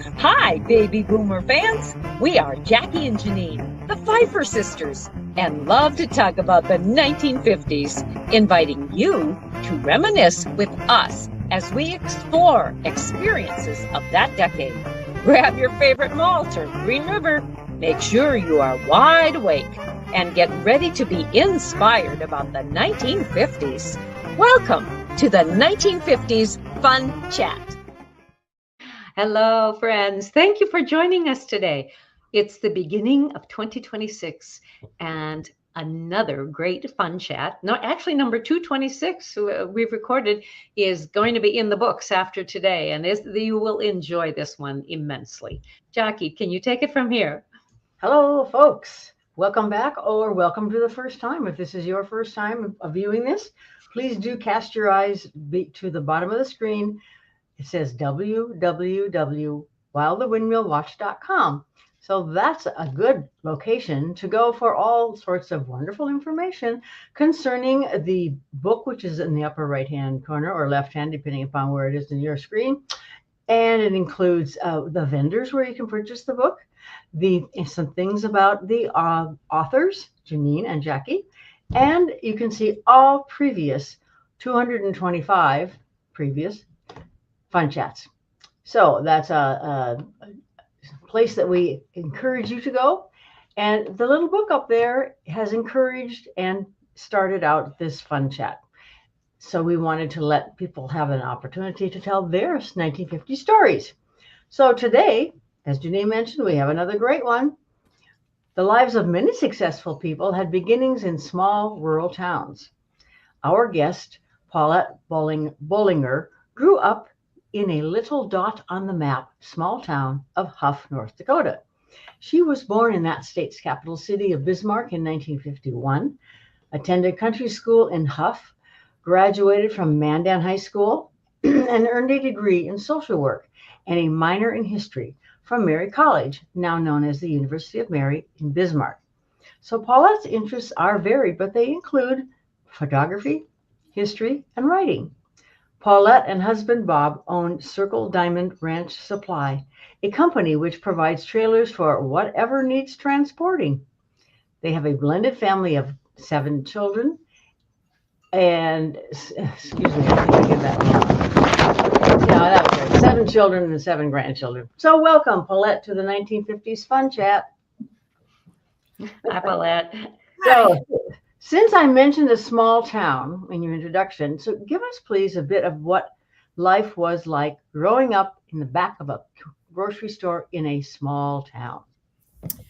Hi, baby boomer fans. We are Jackie and Janine, the Pfeiffer sisters, and love to talk about the 1950s, inviting you to reminisce with us as we explore experiences of that decade. Grab your favorite malt or Green River. Make sure you are wide awake and get ready to be inspired about the 1950s. Welcome to the 1950s Fun Chat. Hello, friends. Thank you for joining us today. It's the beginning of 2026 and another great fun chat. No, actually, number 226 we've recorded is going to be in the books after today, and you will enjoy this one immensely. Jackie, can you take it from here? Hello, folks. Welcome back, or welcome to the first time. If this is your first time of viewing this, please do cast your eyes to the bottom of the screen. It says www.whilethewindmillwatch.com. So that's a good location to go for all sorts of wonderful information concerning the book, which is in the upper right-hand corner or left-hand, depending upon where it is in your screen. And it includes the vendors where you can purchase the book, some things about the authors, Janine and Jackie, and you can see all previous 225 previous fun chats. So that's a place that we encourage you to go. And the little book up there has encouraged and started out this fun chat. So we wanted to let people have an opportunity to tell their 1950 stories. So today, as Janine mentioned, we have another great one. The lives of many successful people had beginnings in small rural towns. Our guest, Paulette Bullinger, grew up in a little dot on the map, small town of Huff, North Dakota. She was born in that state's capital city of Bismarck in 1951, attended country school in Huff, graduated from Mandan High School, and earned a degree in social work and a minor in history from Mary College, now known as the University of Mary in Bismarck. So Paulette's interests are varied, but they include photography, history, and writing. Paulette and husband Bob own Circle Diamond Ranch Supply, a company which provides trailers for whatever needs transporting. They have a blended family of 7 children, and excuse me, I think I did that wrong. Yeah, that was right. 7 children and 7 grandchildren. So welcome, Paulette, to the 1950s Fun Chat. Hi, Paulette. So, since I mentioned a small town in your introduction, so give us please a bit of what life was like growing up in the back of a grocery store in a small town.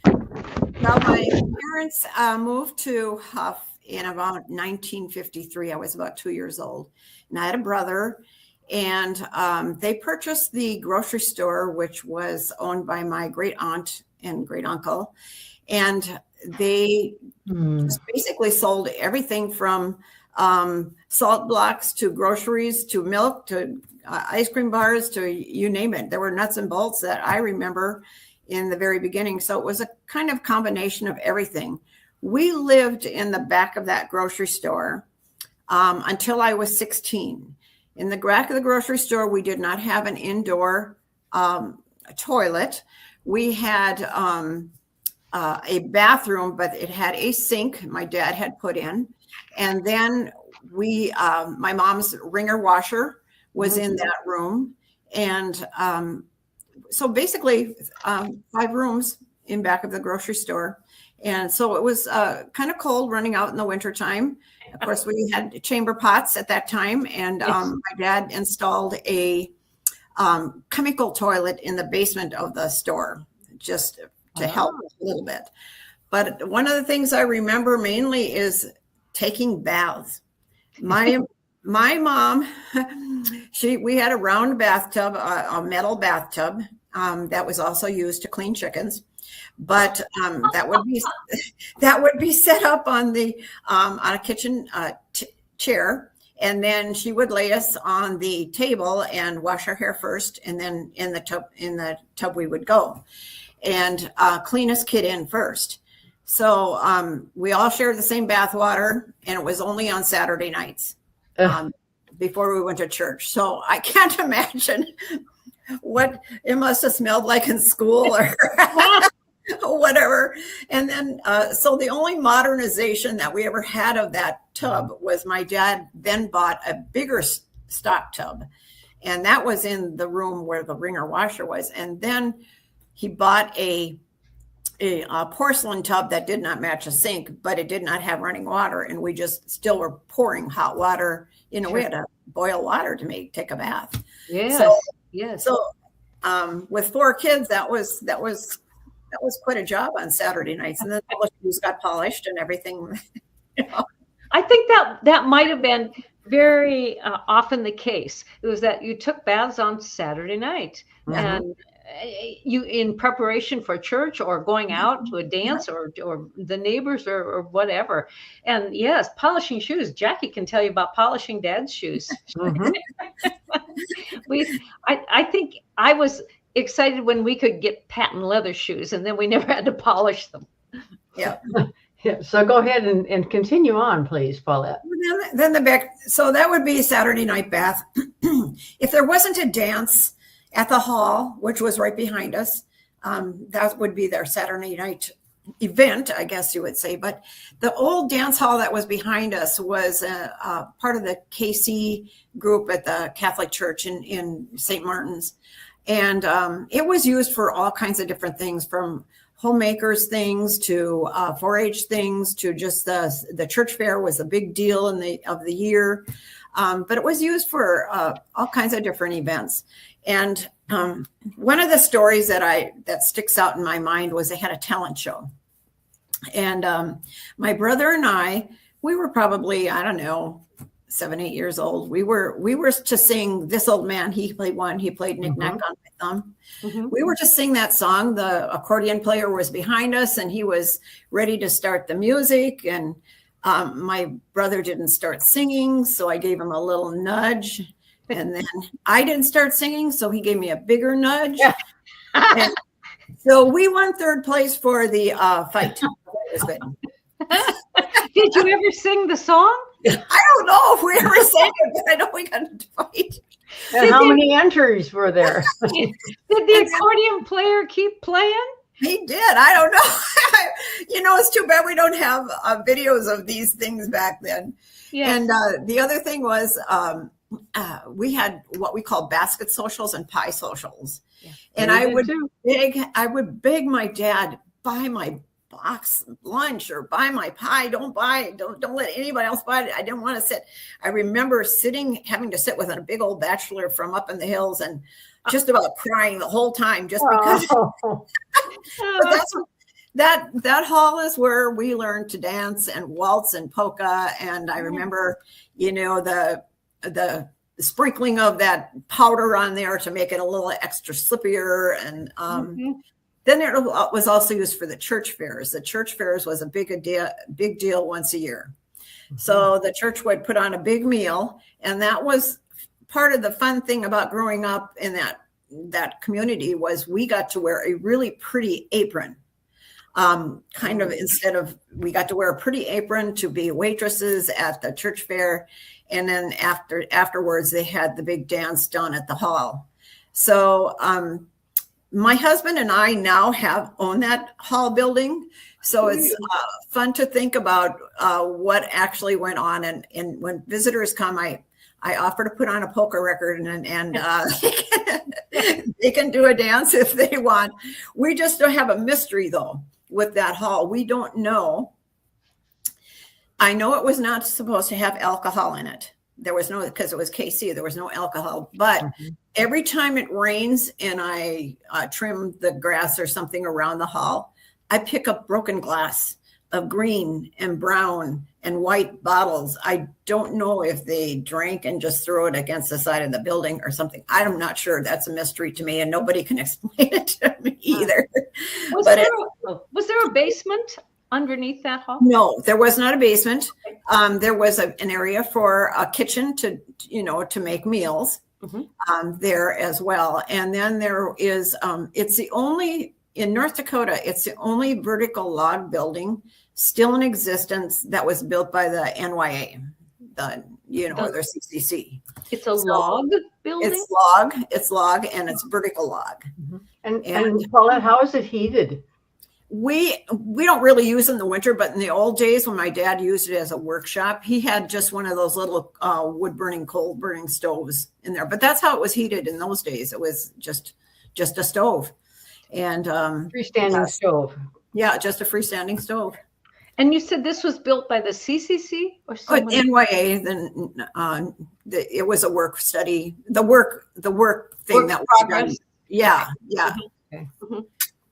Well, my parents moved to Huff in about 1953. I was about 2 years old, and I had a brother, and they purchased the grocery store, which was owned by my great aunt and great uncle, and they just basically sold everything from salt blocks to groceries to milk to ice cream bars to you name it. There were nuts and bolts that I remember in the very beginning. So it was a kind of combination of everything. We lived in the back of that grocery store until I was 16. In the back of the grocery store, we did not have an indoor toilet. We had a bathroom, but it had a sink my dad had put in. And then my mom's wringer washer was in that room. And so basically 5 rooms in back of the grocery store. And so it was kind of cold running out in the wintertime. Of course, we had chamber pots at that time. And my dad installed a chemical toilet in the basement of the store just to help a little bit. But one of the things I remember mainly is taking baths. My mom, we had a round bathtub, a metal bathtub that was also used to clean chickens. But that would be set up on a kitchen chair, and then she would lay us on the table and wash our hair first, and then in the tub we would go and clean us kid in first. So we all shared the same bath water, and it was only on Saturday nights before we went to church. So I can't imagine what it must have smelled like in school or whatever. And then, so the only modernization that we ever had of that tub was my dad then bought a bigger stock tub. And that was in the room where the wringer washer was. And then he bought a porcelain tub that did not match a sink, but it did not have running water. And we just still were pouring hot water. You know, we had to boil water to take a bath. Yes. So, yes. So with 4 kids, that was quite a job on Saturday nights. And then all the shoes got polished and everything. You know. I think that might have been very often the case. It was that you took baths on Saturday night, and you, in preparation for church or going out to a dance or the neighbors or whatever. And yes, polishing shoes. Jackie can tell you about polishing Dad's shoes. I think I was excited when we could get patent leather shoes, and then we never had to polish them. Yeah. Yeah, so go ahead and continue on, please, Paulette. Then the back. So that would be Saturday night bath. If there wasn't a dance at the hall, which was right behind us, that would be their Saturday night event, I guess you would say. But the old dance hall that was behind us was part of the KC group at the Catholic Church in St. Martin's. And it was used for all kinds of different things, from homemakers things to 4-H things to just the church fair was a big deal of the year. But it was used for all kinds of different events. And one of the stories that sticks out in my mind was they had a talent show. And my brother and I, we were probably, I don't know, 7, 8 years old. We were to sing This Old Man, He Played One, He Played Knick Knack on My Thumb. We were to sing that song. The accordion player was behind us and he was ready to start the music. And my brother didn't start singing, so I gave him a little nudge. And then I didn't start singing, so he gave me a bigger nudge. And so we won 3rd place for the fight. It was good. Did you ever sing the song? I don't know if we ever sang it, but I know we got into fight. And how many entries were there? Did the accordion player keep playing? He did. I don't know. You know, it's too bad we don't have videos of these things back then. Yes. And the other thing was we had what we call basket socials and pie socials. Yeah. And I would beg my dad, buy my box lunch or buy my pie. Don't let anybody else buy it. I didn't want to sit. I remember having to sit with a big old bachelor from up in the hills and just about crying the whole time just because. But that hall is where we learned to dance and waltz and polka. And I remember, you know, the sprinkling of that powder on there to make it a little extra slippier. And then it was also used for the church fairs. The church fairs was a big deal once a year. So the church would put on a big meal, and that was part of the fun thing about growing up in that community was we got to wear a really pretty apron. We got to wear a pretty apron to be waitresses at the church fair. And then afterwards, they had the big dance done at the hall. So my husband and I now own that hall building. So it's fun to think about what actually went on. And when visitors come, I offer to put on a polka record and they can do a dance if they want. We just don't have a mystery, though, with that hall. We don't know. I know it was not supposed to have alcohol in it. There was no, because it was KC, there was no alcohol. But every time it rains and I trim the grass or something around the hall, I pick up broken glass of green and brown and white bottles. I don't know if they drank and just threw it against the side of the building or something. I'm not sure. That's a mystery to me, and nobody can explain it to me either. Was there a basement underneath that hall? No, there was not a basement. There was an area for a kitchen to make meals there as well. And then there is, in North Dakota, it's the only vertical log building still in existence that was built by the NYA, the or their CCC. It's a log building? It's log, and it's vertical log. And Paulette, how is it heated? We don't really use it in the winter, but in the old days when my dad used it as a workshop, he had just one of those little wood burning, coal burning stoves in there. But that's how it was heated in those days. It was just a stove, and freestanding stove. Yeah, just a freestanding stove. And you said this was built by the CCC or someone? NYA. Then it was a work study. The work thing that was done. Yeah. Okay.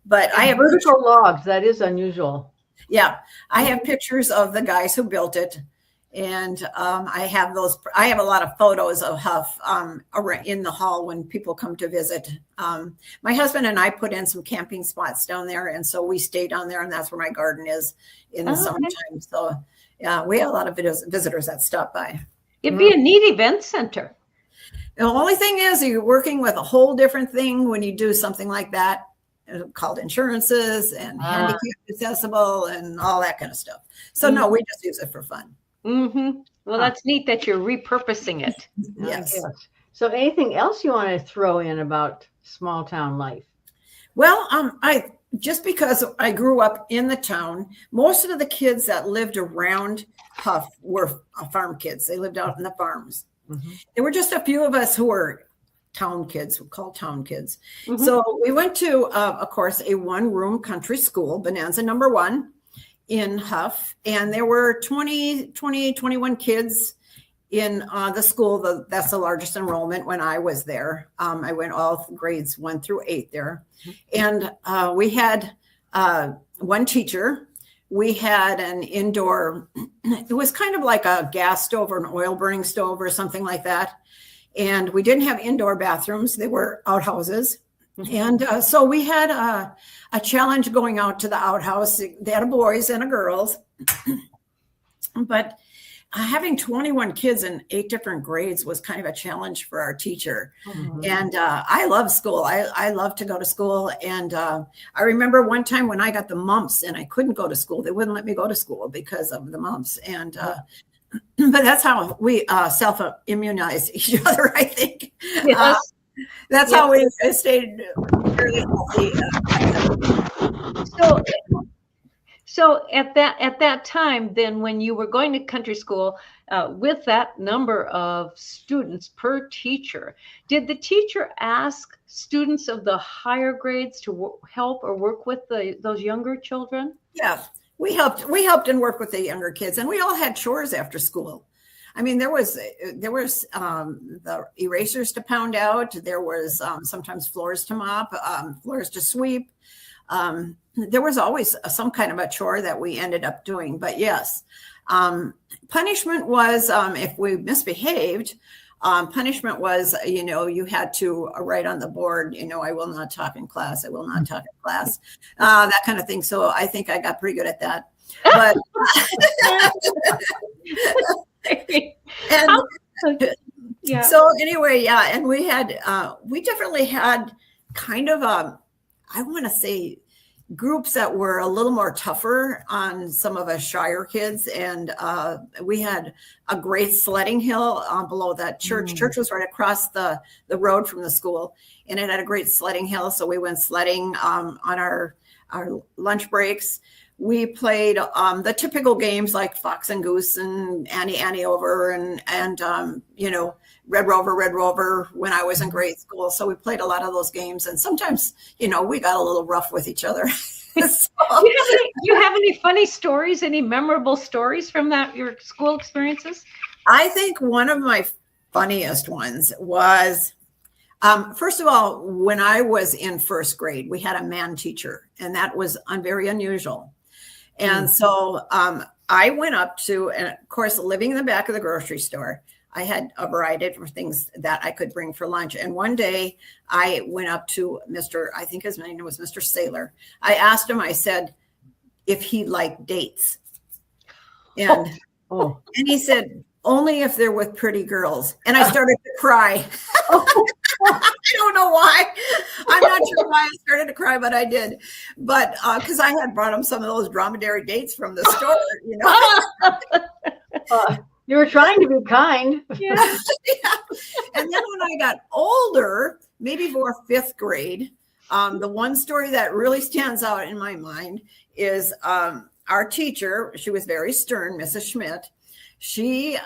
But I have vertical logs. That is unusual. Yeah, I have pictures of the guys who built it, and I have a lot of photos of Huff in the hall when people come to visit. My husband and I put in some camping spots down there, and so we stay down there, and that's where my garden is in the summertime. So yeah, we have a lot of visitors that stop by. It'd be a neat event center. The only thing is, you're working with a whole different thing when you do something like that, called insurances and handicap accessible and all that kind of stuff. So no, we just use it for fun. Well, that's neat that you're repurposing it. Yes. So anything else you want to throw in about small town life? Well, just because I grew up in the town, most of the kids that lived around Huff were farm kids. They lived out in the farms. There were just a few of us who were town kids, called town kids. So we went to, of course, a one-room country school, Bonanza number 1 in Huff. And there were 21 kids in the school. That's the largest enrollment when I was there. I went all grades 1 through 8 there. And we had one teacher. We had an indoor, it was kind of like a gas stove or an oil burning stove or something like that. And we didn't have indoor bathrooms. They were outhouses. And so we had a challenge going out to the outhouse. They had boys and girls. But having 21 kids in 8 different grades was kind of a challenge for our teacher. And I love school. I love to go to school. And I remember one time when I got the mumps and I couldn't go to school. They wouldn't let me go to school because of the mumps. And but that's how we self-immunize each other, I think. Yes. That's how we stayed fairly healthy. So at that time, then, when you were going to country school with that number of students per teacher, did the teacher ask students of the higher grades to help or work with those younger children? Yeah. We helped and worked with the younger kids, and we all had chores after school. I mean, there was the erasers to pound out. There was sometimes floors to mop, floors to sweep. There was always some kind of a chore that we ended up doing. But yes, punishment was if we misbehaved. Punishment was, you had to write on the board, I will not talk in class. I will not talk in class, that kind of thing. So I think I got pretty good at that. But so anyway, yeah. And we definitely had kind of I want to say groups that were a little more tougher on some of us shyer kids. And we had a great sledding hill below that church. Church was right across the road from the school, and it had a great sledding hill. So we went sledding on our lunch breaks. We played the typical games like Fox and Goose and Annie Over and Red Rover when I was in grade school. So we played a lot of those games, and sometimes, we got a little rough with each other. So, do you have any funny stories, any memorable stories from your school experiences? I think one of my funniest ones was, first of all, when I was in first grade, we had a man teacher, and that was very unusual. And so I went up to, and of course, living in the back of the grocery store, I had a variety of things that I could bring for lunch. And one day I went up to I think his name was Mr. Saylor. I asked him, I said, if he liked dates. And he said, only if they're with pretty girls. And I started to cry. I don't know why. I'm not sure why I started to cry, but I did. But because I had brought him some of those dromedary dates from the store, You were trying to be kind. Yeah. And then when I got older, maybe for fifth grade, the one story that really stands out in my mind is our teacher. She was very stern, Mrs. Schmidt. She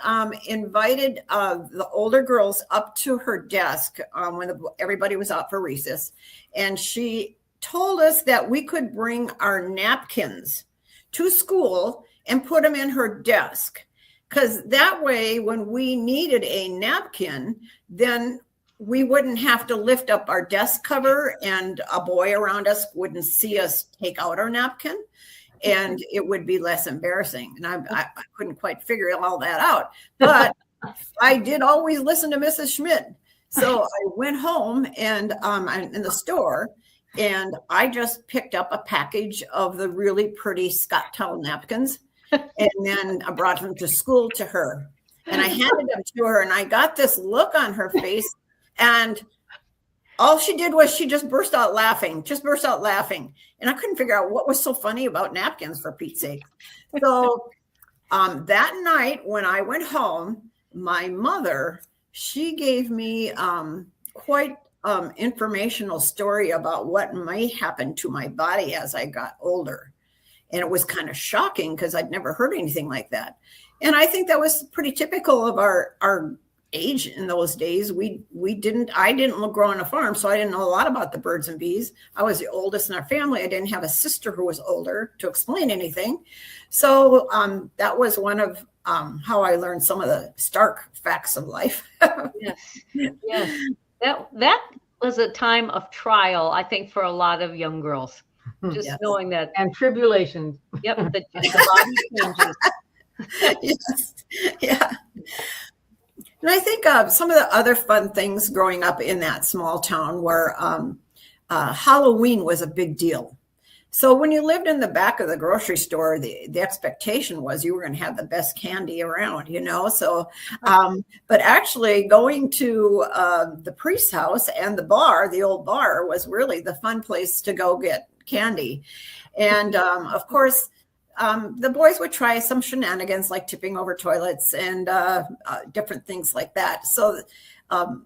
invited the older girls up to her desk when everybody was out for recess. And she told us that we could bring our napkins to school and put them in her desk. Because that way, when we needed a napkin, then we wouldn't have to lift up our desk cover and a boy around us wouldn't see us take out our napkin. And it would be less embarrassing. And I couldn't quite figure all that out. But I did always listen to Mrs. Schmidt. So I went home and in the store, and I just picked up a package of the really pretty Scott towel napkins. And then I brought them to school to her. And I handed them to her. And I got this look on her face. And all she did was she just burst out laughing. And I couldn't figure out what was so funny about napkins, for Pete's sake. So that night when I went home, my mother, she gave me quite informational story about what might happen to my body as I got older. And it was kind of shocking because I'd never heard anything like that. And I think that was pretty typical of our age in those days. I didn't grow on a farm, so I didn't know a lot about the birds and bees. I was the oldest in our family. I didn't have a sister who was older to explain anything. So that was one of how I learned some of the stark facts of life. Yes. That was a time of trial, I think, for a lot of young girls. Just knowing that. And tribulations. Yep. The body changes. Yes. Yeah. And I think some of the other fun things growing up in that small town were Halloween was a big deal. So when you lived in the back of the grocery store, the expectation was you were going to have the best candy around, So, but actually going to the priest's house and the bar, the old bar, was really the fun place to go get candy. And of course, the boys would try some shenanigans like tipping over toilets and different things like that. So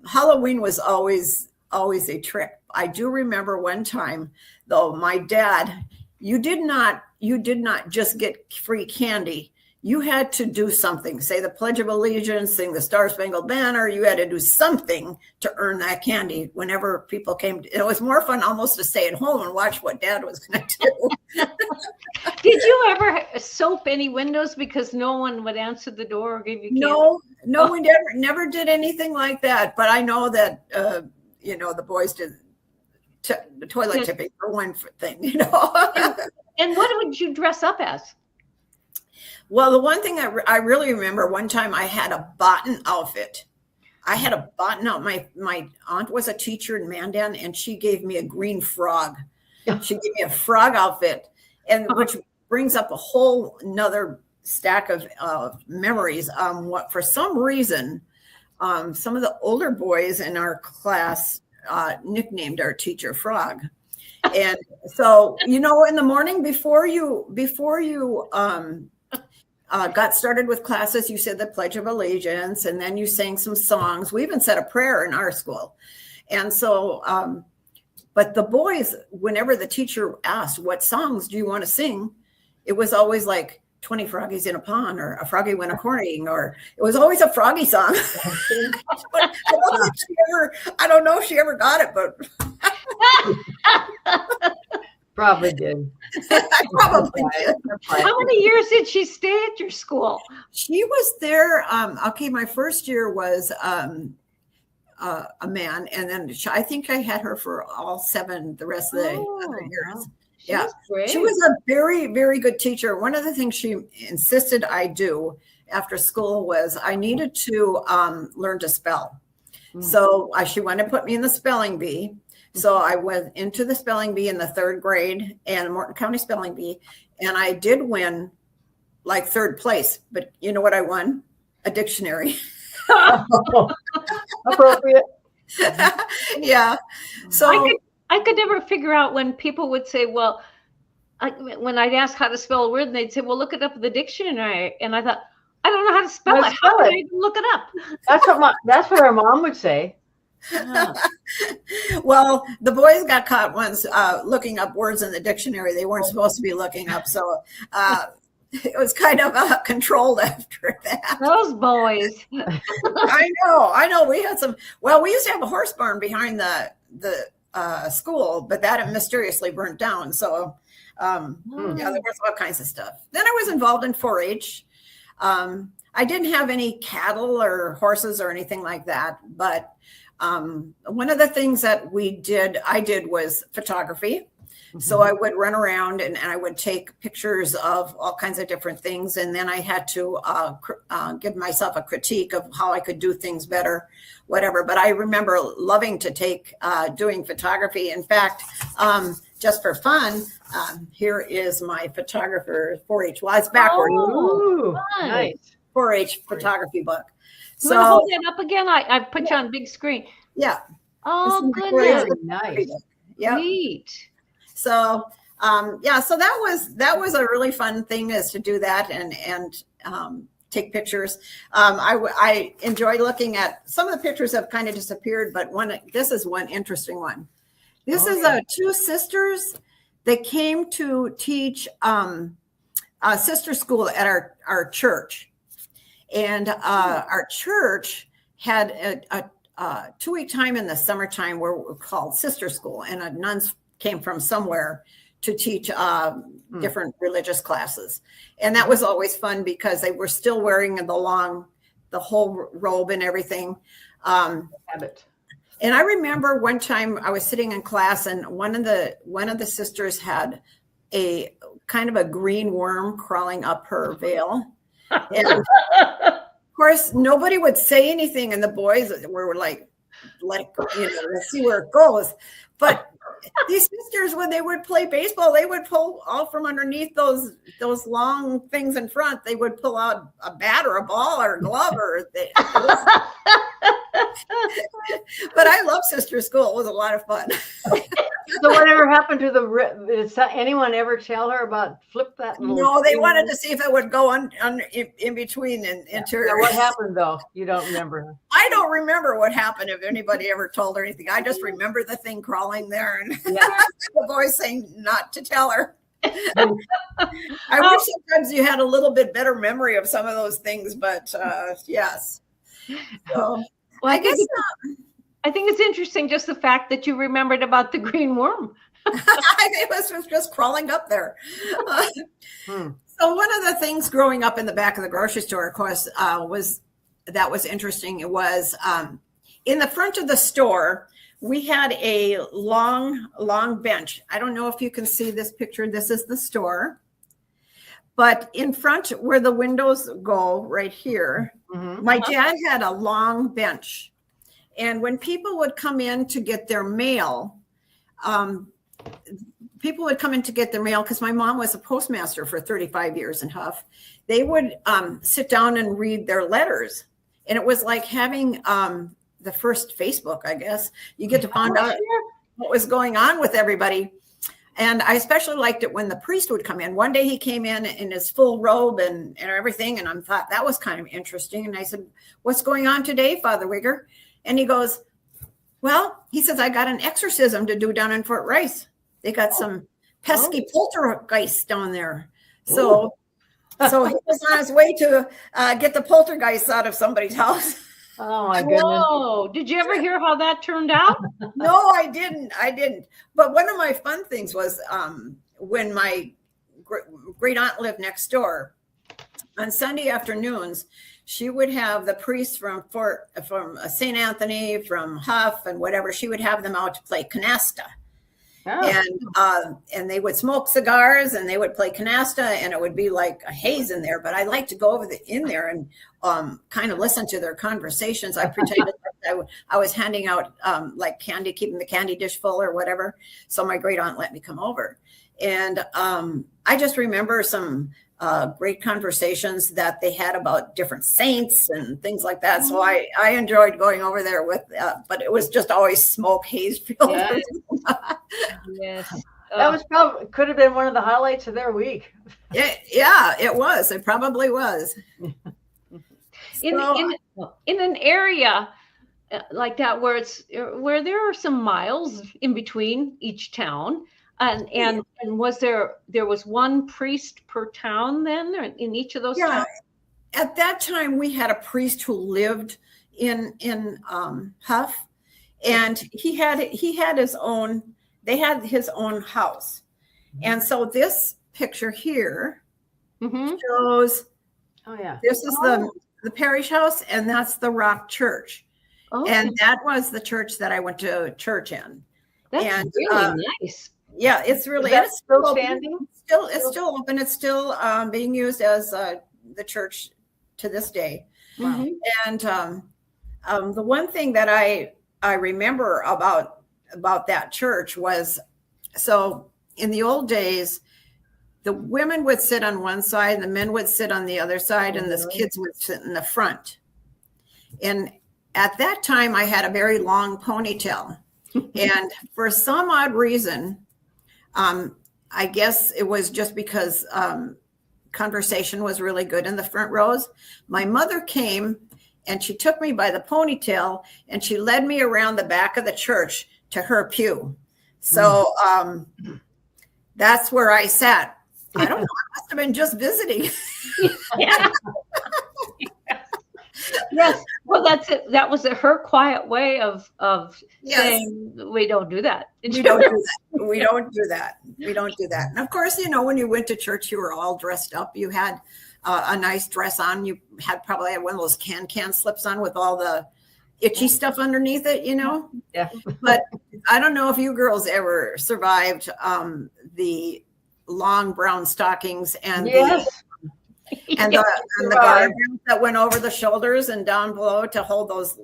Halloween was always a trick. I do remember one time, though, my dad, you did not just get free candy. You had to do something, say the Pledge of Allegiance, sing the Star Spangled Banner. You had to do something to earn that candy whenever people came. It was more fun almost to stay at home and watch what Dad was going to do. Did you ever soap any windows because no one would answer the door or give you candy? No, we never did anything like that. But I know that, the boys did the toilet tipping for one thing, And what would you dress up as? Well, the one thing I really remember, one time I had a button outfit. I had a button out. My aunt was a teacher in Mandan, and she gave me a green frog. She gave me a frog outfit, and which brings up a whole nother stack of memories. What for some reason, some of the older boys in our class nicknamed our teacher Frog. And so, in the morning before you got started with classes, you said the Pledge of Allegiance, and then you sang some songs. We even said a prayer in our school. And so, but the boys, whenever the teacher asked, what songs do you want to sing? It was always like 20 Froggies in a Pond, or a Froggy Went A-Courting, or it was always a Froggy song. I don't know if she ever got it, but probably did. I probably did. How many years did she stay at your school? She was there. My first year was a man, and then I think I had her for all 7 the rest of the other years. Yeah, she was a very, very good teacher. One of the things she insisted I do after school was I needed to learn to spell. So she wanted to put me in the spelling bee. So I went into the spelling bee in the 3rd grade and Morton County Spelling Bee, and I did win like 3rd place. But you know what I won? A dictionary. Appropriate. Yeah. So I could never figure out when people would say, well, when I'd ask how to spell a word, and they'd say, well, look it up in the dictionary. And I thought, I don't know how to spell it. How can I even look it up? That's what our mom would say. Well, the boys got caught once looking up words in the dictionary they weren't supposed to be looking up. So it was kind of controlled after that. Those boys. I know. We had we used to have a horse barn behind the school, but that mysteriously burnt down. So there was all kinds of stuff. Then I was involved in 4-H. I didn't have any cattle or horses or anything like that, but one of the things that I did was photography. So I would run around and I would take pictures of all kinds of different things. And then I had to give myself a critique of how I could do things better, whatever. But I remember loving to doing photography. In fact, just for fun, here is my photographer 4-H. Well, it's backward. Ooh, nice. 4-H photography book. So hold that up again. I put you on big screen. Yeah. Oh, goodness. Really nice. Yeah. Neat. So so that was a really fun thing, is to do that and take pictures. I enjoy looking at some of the pictures have kind of disappeared, but this is one interesting one. This is two sisters that came to teach sister school at our church, and our church had a 2-week time in the summertime where we called sister school, and nuns came from somewhere to teach different religious classes. And that was always fun because they were still wearing the whole robe and everything. Habit. And I remember one time I was sitting in class, and one of the sisters had a kind of a green worm crawling up her veil. And of course, nobody would say anything. And the boys were like, let's see where it goes. But these sisters, when they would play baseball, they would pull out from underneath those long things in front. They would pull out a bat or a ball or a glove. But I love sister school. It was a lot of fun. So whatever happened to did anyone ever tell her about flip that? No, they wanted to see if it would go in between and enter. Yeah, what happened though? You don't remember? I don't remember what happened, if anybody ever told her anything. I just remember the thing crawling there and the boys saying not to tell her. I wish sometimes you had a little bit better memory of some of those things, but yes. So, well, I think it's interesting just the fact that you remembered about the green worm. It was just crawling up there. So one of the things growing up in the back of the grocery store, of course, was interesting. It was in the front of the store, we had a long bench. I don't know if you can see this picture. This is the store. But in front where the windows go right here, my dad had a long bench. And when people would come in to get their mail, because my mom was a postmaster for 35 years in Huff, they would sit down and read their letters. And it was like having the first Facebook, I guess. You get to find out what was going on with everybody. And I especially liked it when the priest would come in. One day he came in his full robe and everything. And I thought that was kind of interesting. And I said, "What's going on today, Father Wigger?" And he goes, "Well," he says, "I got an exorcism to do down in Fort Rice. They got some pesky poltergeists down there." So he was on his way to get the poltergeists out of somebody's house. Oh my goodness. Whoa. Did you ever hear how that turned out? No, I didn't. But one of my fun things was when my great aunt lived next door, on Sunday afternoons, she would have the priests from St. Anthony, from Huff and whatever, she would have them out to play canasta. And they would smoke cigars and they would play canasta, and it would be like a haze in there. But I like to go in there and kind of listen to their conversations. I pretended I was handing out like candy, keeping the candy dish full or whatever. So my great aunt let me come over, and I just remember some great conversations that they had about different saints and things like that. So I enjoyed going over there but it was just always smoke, haze filled. Yes. Yes. That was could have been one of the highlights of their week. Yeah, it was. It probably was. in an area like that where there are some miles in between each town, and was there was one priest per town then, or in each of those towns? At that time we had a priest who lived in Huff, and he had his own, they had his own house. And so this picture here shows, this is the parish house, and that's the Rock Church. Okay. And that was the church that I went to church in. That's really nice. Yeah, it's really, it's still standing. It's still open. It's still being used as the church to this day. Wow. And the one thing that I remember about that church was, so in the old days, the women would sit on one side and the men would sit on the other side, and the kids would sit in the front. And at that time, I had a very long ponytail. And for some odd reason, I guess it was just because conversation was really good in the front rows. My mother came and she took me by the ponytail and she led me around the back of the church to her pew. So that's where I sat. I don't know. I must have been just visiting. Yeah. Yes. Well, that's it. That was her quiet way of saying we don't do that. We don't do that. We don't do that. We don't do that. And of course, when you went to church, you were all dressed up. You had a nice dress on. You had probably one of those can slips on with all the itchy stuff underneath it, Yeah. But I don't know if you girls ever survived the long brown stockings and the garters that went over the shoulders and down below to hold those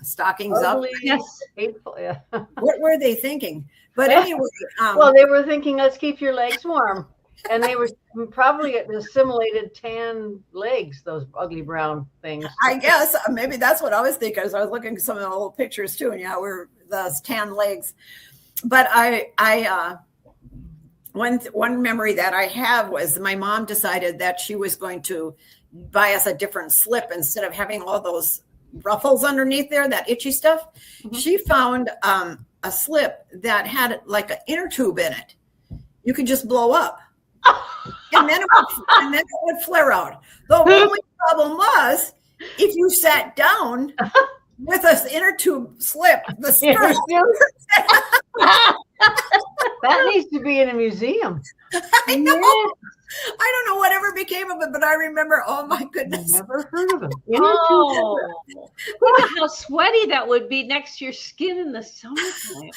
stockings up. Yes. Hateful, yeah. What were they thinking? But anyway. Well, they were thinking, let's keep your legs warm. And they were probably assimilated tan legs, those ugly brown things. I guess maybe that's what I was thinking as I was looking at some of the old pictures too. And we're those tan legs. But one memory that I have was my mom decided that she was going to buy us a different slip instead of having all those ruffles underneath there, that itchy stuff. She found a slip that had like an inner tube in it. You could just blow up. And then it would flare out. The only problem was if you sat down with an inner tube slip, the skirt. That needs to be in a museum. I know. I don't know whatever became of it, but I remember, oh my goodness. Never heard of it. Look at how sweaty that would be next to your skin in the summertime.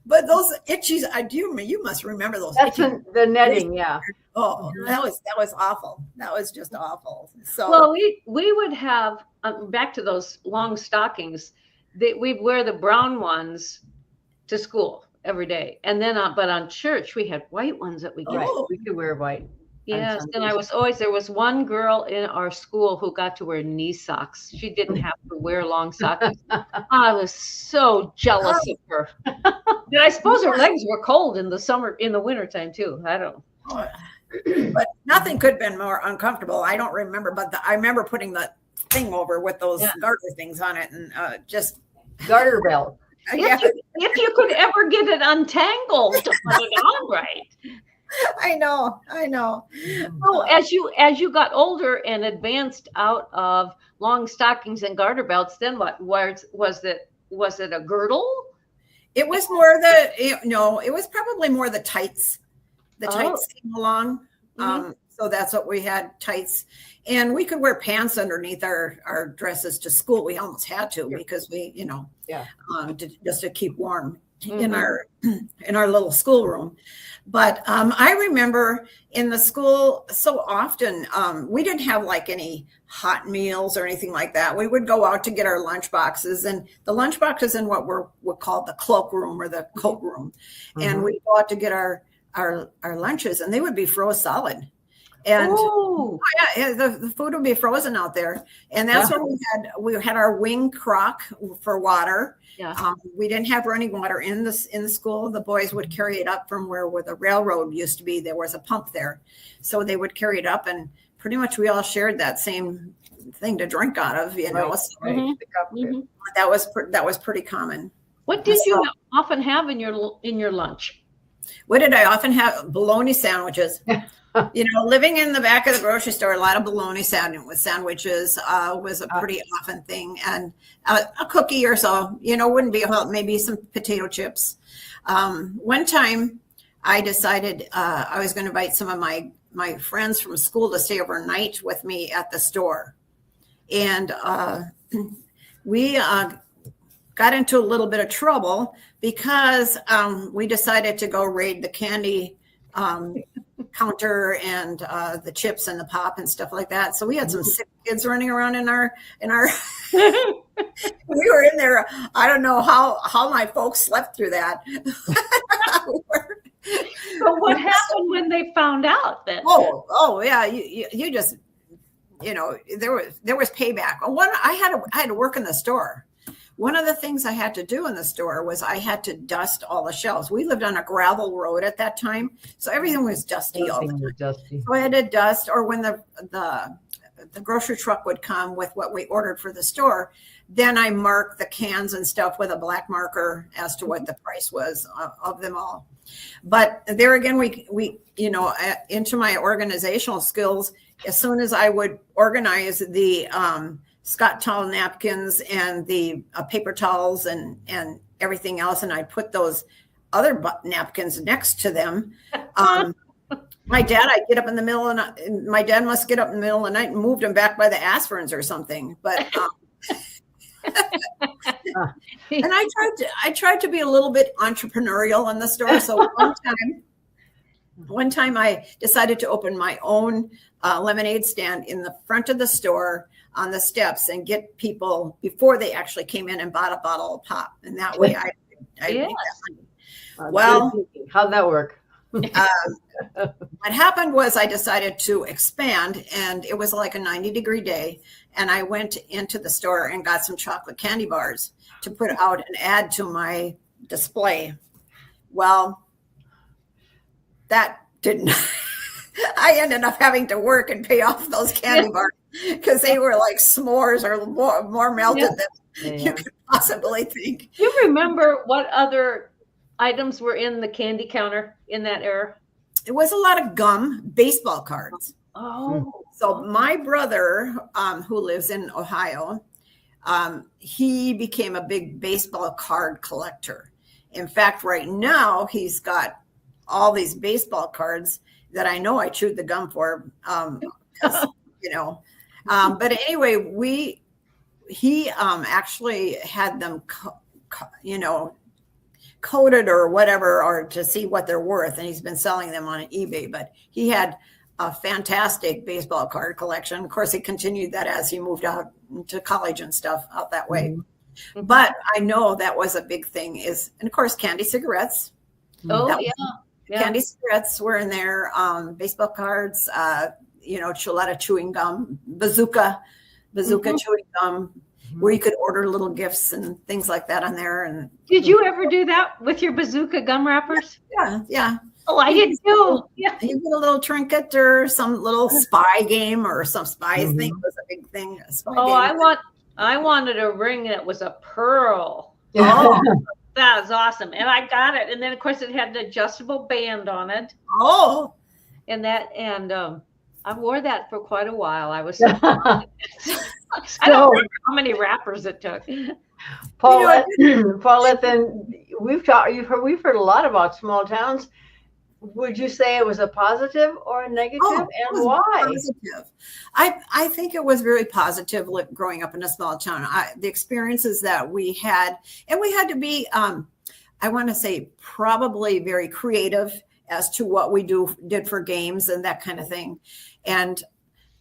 But those itchies, you must remember those. That's the netting, yeah. Oh, that was awful. That was just awful. So well, we would have back to those long stockings. We'd wear the brown ones to school every day, and then but on church we had white ones that we Right. We could wear white. Yes, and there was one girl in our school who got to wear knee socks. She didn't have to wear long stockings. I was so jealous of her. And I suppose her legs were cold in the wintertime too. I don't know. But nothing could have been more uncomfortable. I don't remember, but I remember putting the thing over with those garter things on it, and just garter belt. If you could ever get it untangled to put it on right. I know. So as you got older and advanced out of long stockings and garter belts, then what was it a girdle? It was more it was probably more the tights. The tights came along. So that's what we had, tights. And we could wear pants underneath our dresses to school. We almost had to because we, just to keep warm in our little schoolroom. But I remember in the school so often, we didn't have like any hot meals or anything like that. We would go out to get our lunch boxes, and the lunch boxes in what were called the cloak room or the coat room. And we'd go out to get our lunches, and they would be froze solid. And Oh, yeah, the food would be frozen out there. And that's when we had our wing crock for water. yeah. We didn't have running water in the school. The boys would carry it up from where the railroad used to be. There was a pump there. So they would carry it up, and pretty much we all shared that same thing to drink out of, you know. Right, So Mhm. that was pretty common. What did you often have in your lunch? What did I often have? Bologna sandwiches. You know, living in the back of the grocery store, a lot of bologna sandwiches was a pretty often thing, and a cookie or so. You know, wouldn't be maybe some potato chips. One time, I decided I was going to invite some of my friends from school to stay overnight with me at the store, and we got into a little bit of trouble because we decided to go raid the candy counter and the chips and the pop and stuff like that. So we had some sick kids running around in our we were in there. I don't know how my folks slept through that. So what happened when they found out that? Oh yeah, you just, you know, there was payback. I had to work in the store. One of the things I had to do in the store was I had to dust all the shelves. We lived on a gravel road at that time, so everything was dusty all the time. So I had to dust, or when the grocery truck would come with what we ordered for the store, then I marked the cans and stuff with a black marker as to what the price was of them all. But there again, we you know, into my organizational skills, as soon as I would organize the Scott towel napkins and the paper towels and everything else, and I put those other napkins next to them. My dad, I'd get up in the middle of the night. My dad must get up in the middle of the night and moved him back by the aspirins or something. But and I tried to be a little bit entrepreneurial in the store. So one time I decided to open my own lemonade stand in the front of the store on the steps and get people before they actually came in and bought a bottle of pop. And that way I make that money. Well, how'd that work? What happened was I decided to expand, and it was like a 90-degree day. And I went into the store and got some chocolate candy bars to put out and add to my display. Well, that didn't. I ended up having to work and pay off those candy bars because they were like s'mores or more melted than you could possibly think. Do you remember what other items were in the candy counter in that era? It was a lot of gum, baseball cards. Oh. So my brother, who lives in Ohio, he became a big baseball card collector. In fact, right now he's got all these baseball cards that I know I chewed the gum for, you know. But anyway, he actually had them, you know, coded or whatever, or to see what they're worth. And he's been selling them on eBay, but he had a fantastic baseball card collection. Of course, he continued that as he moved out to college and stuff out that way. Mm-hmm. But I know that was a big thing and of course, candy cigarettes. Oh, Candy cigarettes were in there, baseball cards, you know, a lot of chewing gum, bazooka chewing gum, where you could order little gifts and things like that on there. And did you ever do that with your bazooka gum wrappers? Yeah. Oh, I did too. Yeah. You get a little trinket or some little spy game or some spy thing was a big thing. I wanted a ring that was a pearl. Oh. That was awesome. And I got it. And then of course it had an adjustable band on it. Oh. And I wore that for quite a while. I was I don't remember how many wrappers it took. Paulette, then we've heard a lot about small towns. Would you say it was a positive or a negative, and why? Positive. I think it was very positive growing up in a small town. The experiences that we had, and we had to be, I want to say, probably very creative as to what we did for games and that kind of thing. And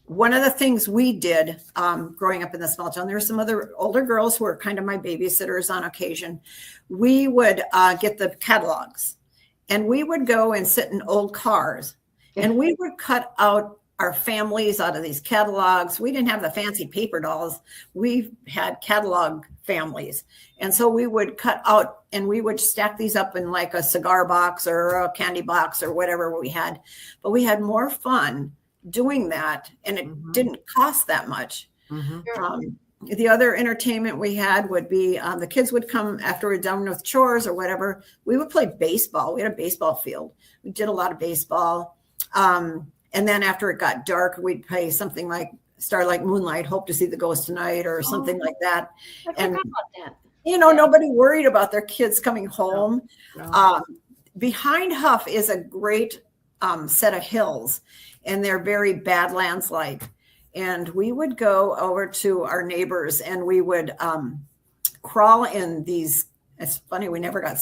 one of the things we did growing up in the small town, there were some other older girls who were kind of my babysitters on occasion. We would get the catalogs, and we would go and sit in old cars, and we would cut out our families out of these catalogs. We didn't have the fancy paper dolls. We had catalog families. And so we would cut out and we would stack these up in like a cigar box or a candy box or whatever we had. But we had more fun doing that, and it didn't cost that much. The other entertainment we had would be the kids would come after we're done with chores or whatever. We would play baseball. We had a baseball field. We did a lot of baseball. And then after it got dark, we'd play something like Starlight Moonlight, Hope to See the Ghost Tonight, or something like that. I forgot about that. You know, nobody worried about their kids coming home. No. Behind Huff is a great set of hills, and they're very Badlands-like. And we would go over to our neighbors and we would crawl in these. It's funny, we never got,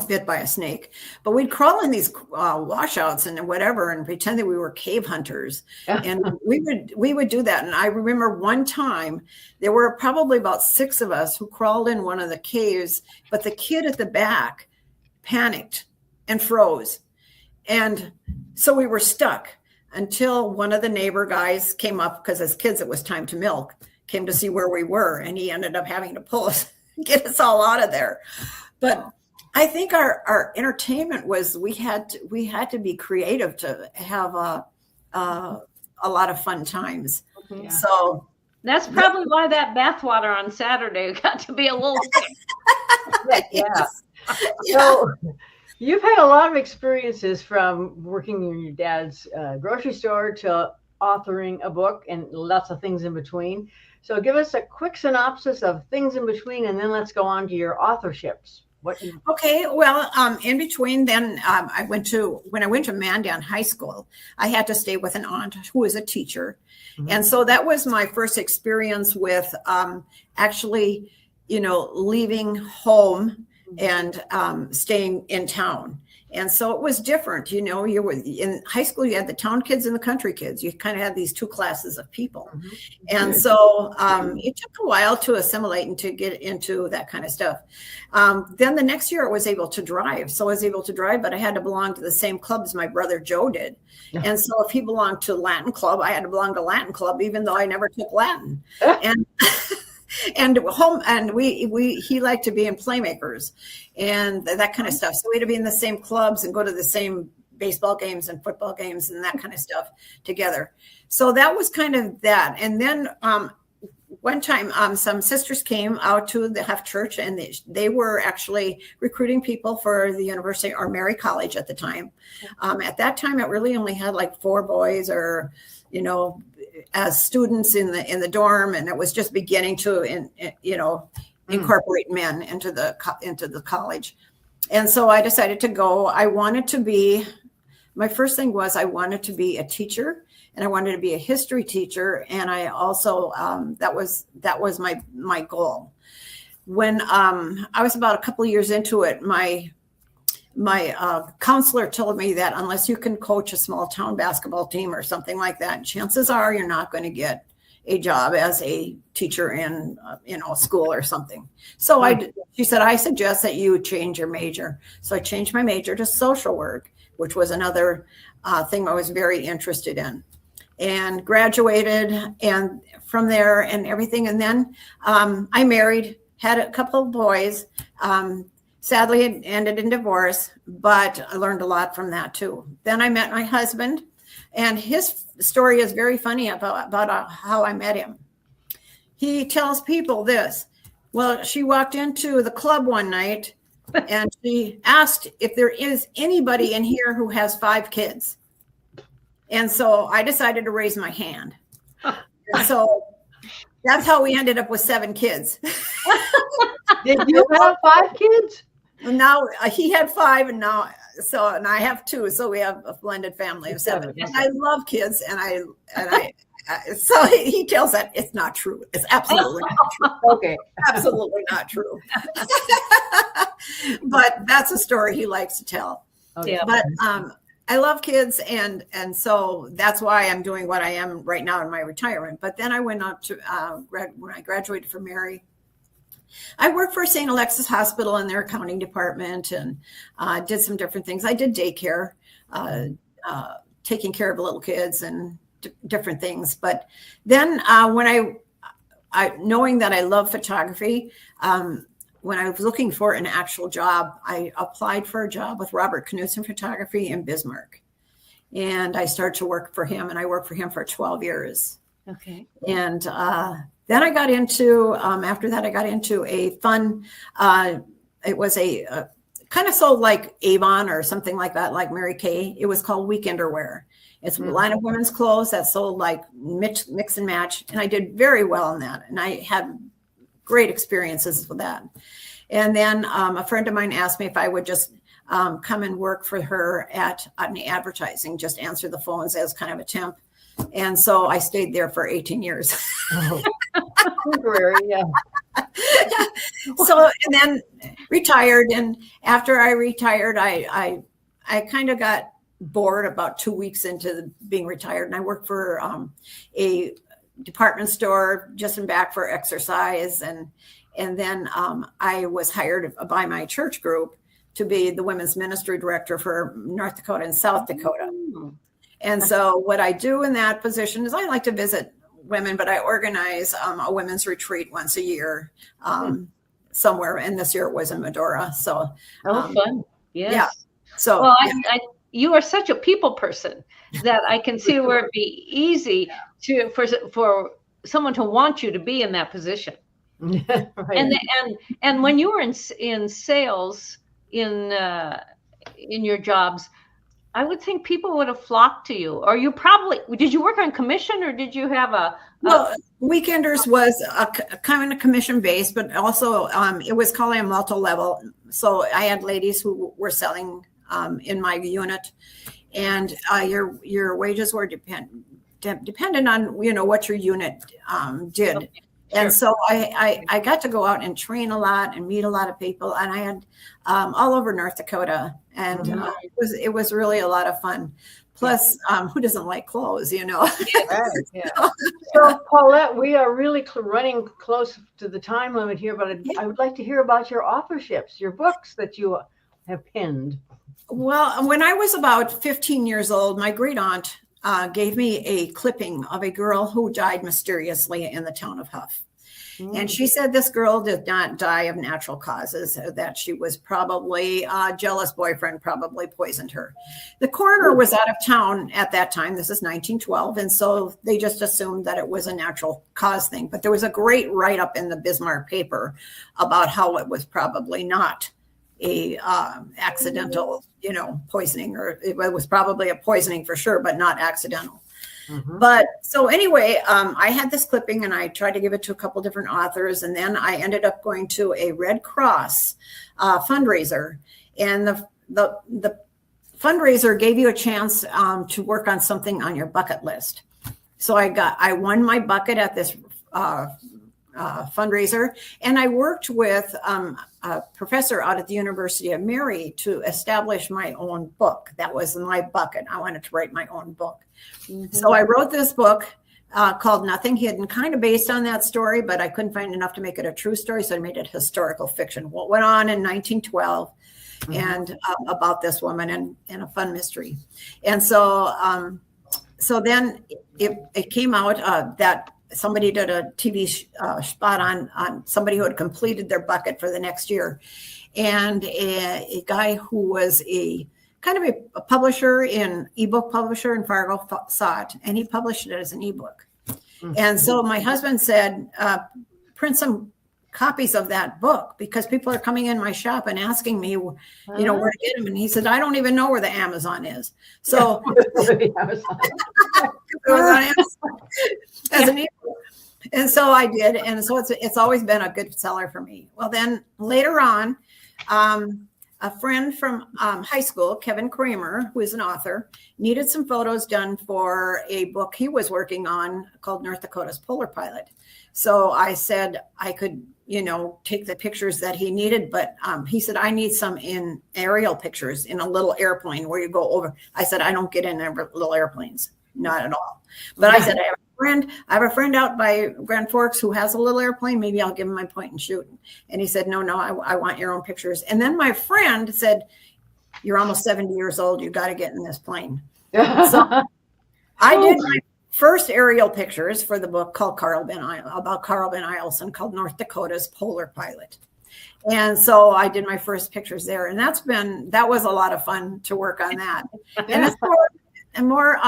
bit by a snake, but we'd crawl in these washouts and whatever and pretend that we were cave hunters. And we would do that. And I remember one time there were probably about 6 of us who crawled in one of the caves, but the kid at the back panicked and froze. And so we were stuck until one of the neighbor guys came up, because as kids, it was time to milk, came to see where we were. And he ended up having to pull us, get us all out of there. But I think our entertainment was, we had to be creative to have a lot of fun times. Yeah. So that's probably why that bathwater on Saturday got to be a little thick. Yeah. So you've had a lot of experiences, from working in your dad's grocery store to authoring a book and lots of things in between. So give us a quick synopsis of things in between, and then let's go on to your authorships. Okay, well, in between then, when I went to Mandan High School, I had to stay with an aunt who was a teacher. And so that was my first experience with actually, leaving home and staying in town. And so it was different. You were in high school, you had the town kids and the country kids. You kind of had these 2 classes of people. And so it took a while to assimilate and to get into that kind of stuff. Then the next year I was able to drive. So I was able to drive, but I had to belong to the same club as my brother Joe did. And so if he belonged to Latin club, I had to belong to Latin club, even though I never took Latin. And he liked to be in playmakers and that kind of stuff. So we had to be in the same clubs and go to the same baseball games and football games and that kind of stuff together. So that was kind of that. And then one time some sisters came out to the Huff Church, and they were actually recruiting people for the university, or Mary College at the time. At that time, it really only had like 4 boys or, as students in the dorm, and it was just beginning to incorporate men into the college. And so I decided to go. My first thing was I wanted to be a teacher, and I wanted to be a history teacher, and I also that was my goal. When I was about a couple of years into it, my counselor told me that unless you can coach a small town basketball team or something like that, chances are you're not going to get a job as a teacher in school or something. So she said, I suggest that you change your major. So I changed my major to social work, which was another thing I was very interested in, and graduated, and from there and everything. And then I married, had a couple of boys. Sadly, it ended in divorce, but I learned a lot from that too. Then I met my husband, and his story is very funny about how I met him. He tells people this. Well, she walked into the club one night and she asked if there is anybody in here who has 5 kids. And so I decided to raise my hand. And so that's how we ended up with 7 kids. Did you have 5 kids? Now he had 5, and I have 2, so we have a blended family of 7. And I love kids, and I so he tells that it's not true. It's absolutely not true. Okay, absolutely not true. But that's a story he likes to tell. Okay. Yeah. But I love kids, and so that's why I'm doing what I am right now in my retirement. But then I went out to when I graduated from Mary. I worked for St. Alexis Hospital in their accounting department, and did some different things. I did daycare, taking care of little kids and different things. But then when I knowing that I love photography, when I was looking for an actual job, I applied for a job with Robert Knudsen Photography in Bismarck. And I started to work for him, and I worked for him for 12 years. Okay. And then I got into, after that, I got into a fun, it was a kind of sold like Avon or something like that, like Mary Kay. It was called Weekender Wear. It's a line of women's clothes that sold like mix and match. And I did very well in that. And I had great experiences with that. And then a friend of mine asked me if I would just come and work for her at advertising, just answer the phones as kind of a temp. And so I stayed there for 18 years. Oh. Temporary, yeah. So, and then retired. And after I retired, I kind of got bored about 2 weeks into being retired. And I worked for a department store just in back for exercise. And then I was hired by my church group to be the women's ministry director for North Dakota and South Dakota. Oh. And so what I do in that position is I like to visit women, but I organize a women's retreat once a year somewhere. And this year it was in Medora. So Fun. Yes. Yeah. So well, you are such a people person that I can see where it'd be easy for someone to want you to be in that position. Right. And when you were in sales in your jobs, I would think people would have flocked to you. Or did you work on commission, or did you have well, Weekenders was a kind of commission based, but also it was calling a multi-level. So I had ladies who were selling in my unit, and your wages were dependent on what your unit did. Okay. Sure. And so I got to go out and train a lot and meet a lot of people, and I had all over North Dakota, and it was really a lot of fun. Plus, who doesn't like clothes, Right, yeah. So, Paulette, we are really running close to the time limit here, but I would like to hear about your authorships, your books that you have penned. Well, when I was about 15 years old, my great aunt gave me a clipping of a girl who died mysteriously in the town of Huff. And she said this girl did not die of natural causes, that she was probably a jealous boyfriend probably poisoned her. The coroner was out of town at that time. This is 1912. And so they just assumed that it was a natural cause thing. But there was a great write-up in the Bismarck paper about how it was probably not a accidental, poisoning, or it was probably a poisoning for sure, but not accidental. But so anyway, I had this clipping and I tried to give it to a couple different authors. And then I ended up going to a Red Cross fundraiser. And the fundraiser gave you a chance to work on something on your bucket list. So I won my bucket at this fundraiser, and I worked with a professor out at the University of Mary to establish my own book. That was my bucket. I wanted to write my own book. So I wrote this book called Nothing Hidden, kind of based on that story, but I couldn't find enough to make it a true story, so I made it historical fiction. What went on in 1912 and about this woman and a fun mystery. And so then it came out that somebody did a TV spot on somebody who had completed their bucket for the next year. And a guy who was a kind of a publisher, ebook publisher in Fargo saw it, and he published it as an ebook. And so my husband said, print some copies of that book, because people are coming in my shop and asking me, where to get them. And he said, I don't even know where the Amazon is. So it was on Amazon as an ebook. And so I did. And so it's always been a good seller for me. Well, then later on, a friend from high school, Kevin Kramer, who is an author, needed some photos done for a book he was working on called North Dakota's Polar Pilot. So I said I could, take the pictures that he needed, but he said, I need some in aerial pictures in a little airplane where you go over. I said, I don't get in little airplanes, not at all. But I said, I have a friend out by Grand Forks who has a little airplane. Maybe I'll give him my point and shoot. And he said, no, I want your own pictures. And then my friend said, you're almost 70 years old. You got to get in this plane. So I did my first aerial pictures for the book called Carl Ben Eielson, called North Dakota's Polar Pilot. And so I did my first pictures there, and that was a lot of fun to work on that. And it's more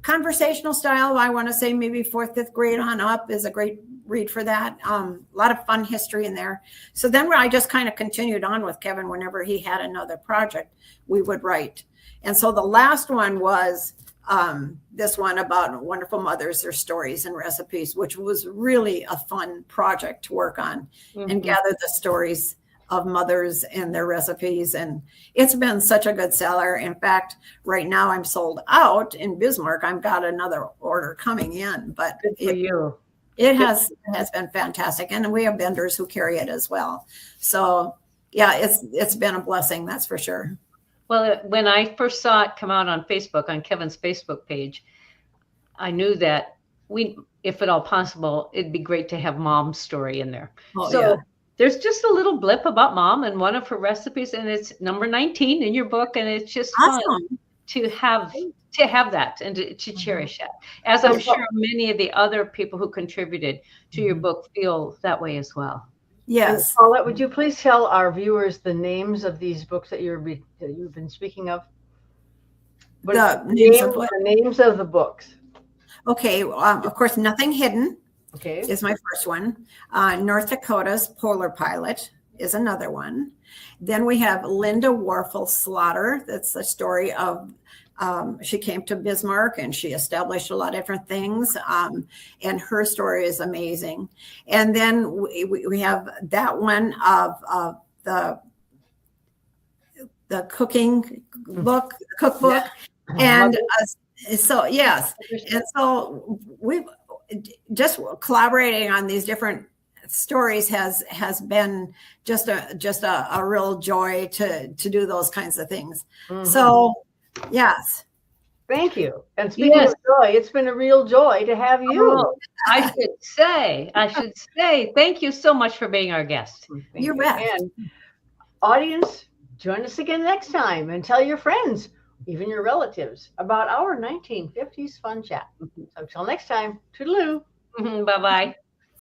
conversational style. I want to say maybe 4th, 5th grade on up is a great read for that. A lot of fun history in there. So then I just kind of continued on with Kevin. Whenever he had another project, we would write. And so the last one was this one about wonderful mothers, their stories and recipes, which was really a fun project to work on and gather the stories of mothers and their recipes. And it's been such a good seller. In fact, right now I'm sold out in Bismarck. I've got another order coming in, but it has been fantastic. And we have vendors who carry it as well. So yeah, it's been a blessing, that's for sure. Well, when I first saw it come out on Facebook, on Kevin's Facebook page, I knew that if at all possible, it'd be great to have Mom's story in there. There's just a little blip about Mom and one of her recipes, and it's number 19 in your book, and it's just fun to have that and to cherish it. As I'm sure many of the other people who contributed to your book feel that way as well. Yes. And Paulette, would you please tell our viewers the names of these books that you've been speaking of? The names of the books. Okay. Of course, Nothing Hidden is my first one. North Dakota's Polar Pilot is another one. Then we have Linda Warfel Slaughter. That's the story of she came to Bismarck and she established a lot of different things. And her story is amazing. And then we have that one of the cooking book, cookbook. And so, yes. And so we've just collaborating on these different stories has been just a real joy to do those kinds of things. So, yes. Thank you. And speaking of joy, it's been a real joy to have you. I should say, thank you so much for being our guest. You're welcome. And audience, join us again next time and tell your friends, even your relatives, about our 1950s fun chat. So until next time, toodaloo. Bye-bye.